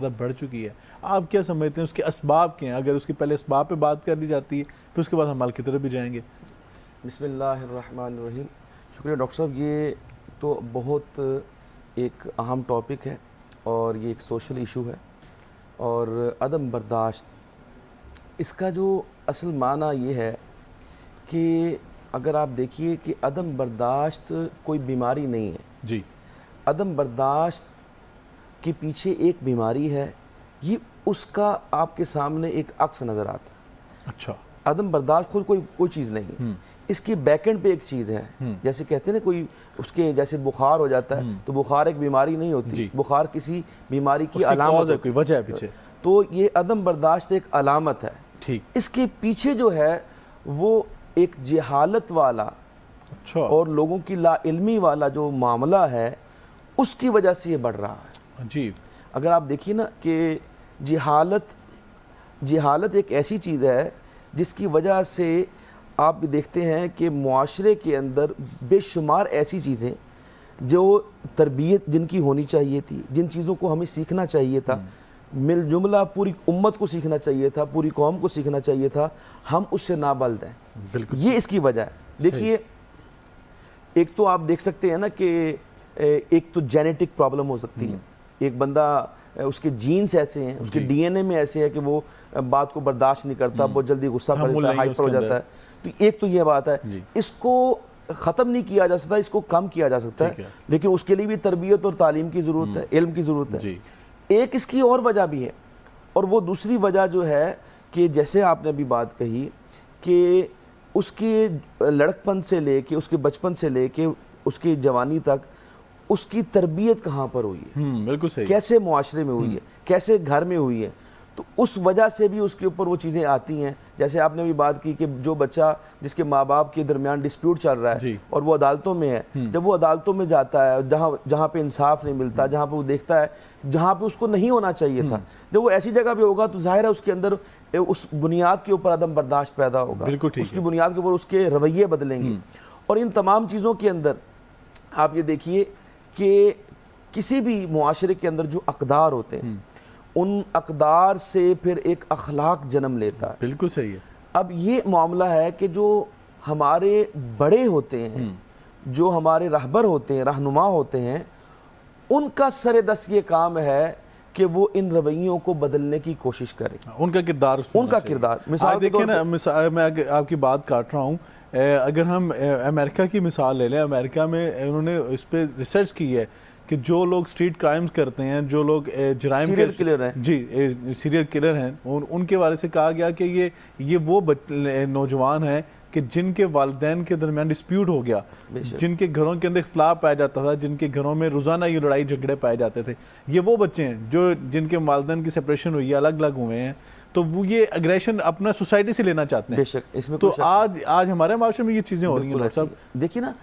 बढ़ चुकी है। आप क्या समझते हैं उसके असबाब क्या हैं? अगर उसके पहले असबाब पे बात कर ली जाती है फिर उसके बाद हम हल की तरफ भी जाएंगे। बिस्मिल्लाहिर्रहमानिर्रहीम। शुक्रिया डॉक्टर साहब। ये तो बहुत एक अहम टॉपिक है और ये एक सोशल इशू है। और अदम बर्दाश्त, इसका जो असल माना ये है कि अगर आप देखिए कि अदम बर्दाश्त कोई बीमारी नहीं है जी। अदम बर्दाश्त के पीछे एक बीमारी है, ये उसका आपके सामने एक अक्स नज़र आता है। अच्छा। अदम बर्दाश्त खुद कोई चीज़ नहीं है, इसकी बैकेंड पे एक चीज़ है। जैसे कहते हैं ना, कोई उसके जैसे बुखार हो जाता है तो बुखार एक बीमारी नहीं होती, बुखार किसी बीमारी की अलामत है, कोई वजह है पीछे। तो ये अदम बर्दाश्त एक अलामत है। ठीक। इसके पीछे जो है वो एक जहालत वाला, अच्छा, और लोगों की लाइल्मी वाला जो मामला है उसकी वजह से ये बढ़ रहा है। जी। अगर आप देखिए ना कि जहालत एक ऐसी चीज़ है जिसकी वजह से आप देखते हैं कि मुआशरे के अंदर बेशुमार ऐसी चीज़ें जो तरबियत जिनकी होनी चाहिए थी, जिन चीज़ों को हमें सीखना चाहिए था, मिलजुमला पूरी उम्मत को सीखना चाहिए था, पूरी कौम को सीखना चाहिए था, हम उससे नाबल्द हैं। बिल्कुल, ये इसकी वजह है। देखिए, एक तो आप देख सकते हैं ना कि एक तो जेनेटिक प्रॉब्लम हो सकती है। एक बंदा, उसके जीन्स ऐसे हैं, उसके डीएनए में ऐसे है कि वो बात को बर्दाश्त नहीं करता, बहुत जल्दी गुस्सा कर जाता है, हाइपर हो जाता है। तो एक तो ये बात है, इसको ख़त्म नहीं किया जा सकता, इसको कम किया जा सकता है, लेकिन उसके लिए भी तरबियत और तालीम की ज़रूरत है, इल्म की ज़रूरत है। एक इसकी और वजह भी है, और वो दूसरी वजह जो है कि जैसे आपने अभी बात कही कि उसके लड़कपन से लेके, उसके बचपन से लेके उसकी जवानी तक उसकी तरबियत कहाँ पर हुई है, बिल्कुल सही, कैसे मुआशरे में हुई है, कैसे घर में हुई है, तो उस वजह से भी उसके ऊपर वो चीज़ें आती हैं। जैसे आपने भी बात की कि जो बच्चा जिसके माँ बाप के दरमियान डिस्प्यूट चल रहा है और वो अदालतों में है, जब वो अदालतों में जाता है, जहाँ पे इंसाफ नहीं मिलता, जहाँ पे वो देखता है जहाँ पे उसको नहीं होना चाहिए था, जब वो ऐसी जगह पे होगा तो जाहिर है उसके अंदर उस बुनियाद के ऊपर अदम बर्दाश्त पैदा होगा, उसकी बुनियाद के ऊपर उसके रवैये बदलेंगे। और इन तमाम चीज़ों के अंदर आप ये देखिए कि किसी भी मुआशरे के अंदर जो अक़दार होते हैं, उन अक़दार से फिर एक अखलाक जन्म लेता है। बिल्कुल सही है। अब ये मामला है कि जो हमारे बड़े होते हैं, जो हमारे रहबर होते हैं, रहनुमा होते हैं, उनका सरेदस्त ये काम है कि वो इन रवैयों को बदलने की कोशिश करें। उनका किरदार, मिसाल देखिए ना, मैं आपकी बात काट रहा हूँ। अगर हम अमेरिका की मिसाल ले लें, अमेरिका में उन्होंने इस पर रिसर्च की है कि जो लोग स्ट्रीट क्राइम्स करते हैं, जो लोग जराइम सीरियल किलर हैं, जी सीरियल किलर हैं, उनके बारे से कहा गया कि ये वो नौजवान हैं कि जिनके वालिदैन के दरमियान डिस्प्यूट हो गया, जिनके घरों के अंदर इख्तलाफ पाया जाता था, जिनके घरों में रोज़ाना ये लड़ाई झगड़े पाए जाते थे, ये वो बच्चे हैं जो जिनके वालिदैन की सेपरेशन हुई है, अलग अलग हुए हैं, तो वो ये अग्रेशन अपना सोसाइटी से लेना चाहते हैं। बेशक, इसमें तो आज हमारे माशरे में ये चीज़ें हो रही हैं। सब देखिए ना,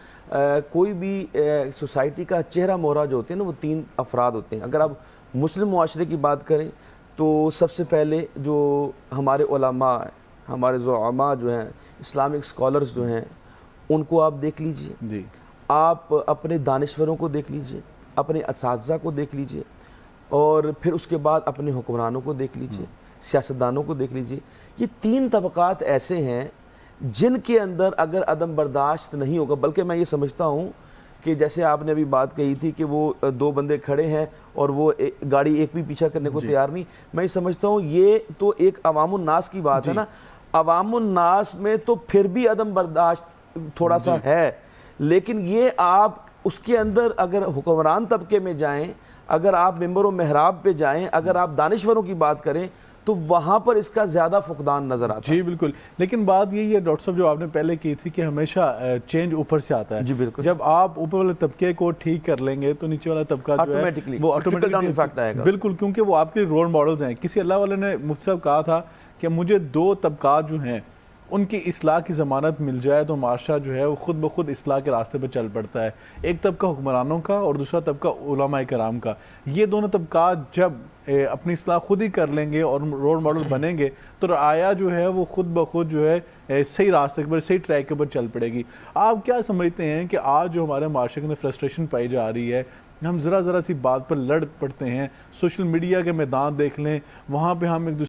कोई भी सोसाइटी का चेहरा मोहरा जो होते हैं ना, वो 3 अफराद होते हैं। अगर आप मुस्लिम मुआशरे की बात करें तो सबसे पहले जो हमारे उलमा, हमारे ज़ुअमा जो हैं, इस्लामिक स्कॉलर्स जो हैं, उनको आप देख लीजिए जी। आप अपने दानिश्वरों को देख लीजिए, अपने असातिज़ा को देख लीजिए, और फिर उसके बाद अपने हुक्मरानों को देख लीजिए, सियासतदानों को देख लीजिए। ये 3 तबक़ात ऐसे हैं जिनके अंदर अगर अदम बर्दाश्त नहीं होगा, बल्कि मैं ये समझता हूँ कि जैसे आपने अभी बात कही थी कि वो 2 बंदे खड़े हैं और वो गाड़ी एक भी पीछा करने को तैयार नहीं, मैं ये समझता हूँ ये तो एक अवामुन नास की बात है ना। अवामुन नास में तो फिर भी अदम बर्दाश्त थोड़ा सा है, लेकिन ये आप उसके अंदर अगर हुक्मरान तबके में जाएं, अगर आप मिंबर व मेहराब पे जाएं, अगर आप दानिश्वरों की बात करें, तो वहाँ पर इसका ज़्यादा फुकदान नज़र आता है। जी बिल्कुल, लेकिन बात यही है डॉक्टर साहब जो आपने पहले की थी कि हमेशा चेंज ऊपर से आता है। जी बिल्कुल। जब आप ऊपर वाले तबके को ठीक कर लेंगे तो नीचे वाला तबका जो है वो ऑटोमेटिकली इफेक्ट आएगा। बिल्कुल, क्योंकि वो आपके रोल मॉडल्स हैं। किसी अल्लाह वाले ने मुफ्ती साहब कहा था कि मुझे 2 तबकात जो हैं उनकी इस्लाह की ज़मानत मिल जाए तो माशरा जो है वो खुद ब खुद इस्लाह के रास्ते पर चल पड़ता है। एक तबका हुक्मरानों का और दूसरा तबका उलमा कराम का। ये दोनों तबकात जब अपनी इस्लाह खुद ही कर लेंगे और रोल मॉडल बनेंगे तो आया जो है वो खुद ब खुद जो है सही रास्ते पर, सही ट्रैक के ऊपर चल पड़ेगी। आप क्या समझते हैं कि आज जो हमारे माशरे के अंदर फ्रस्ट्रेशन पाई जा रही है हम ज़रा सी बात पर लड़ पड़ते हैं। सोशल मीडिया के मैदान देख लें, वहाँ पे हम एक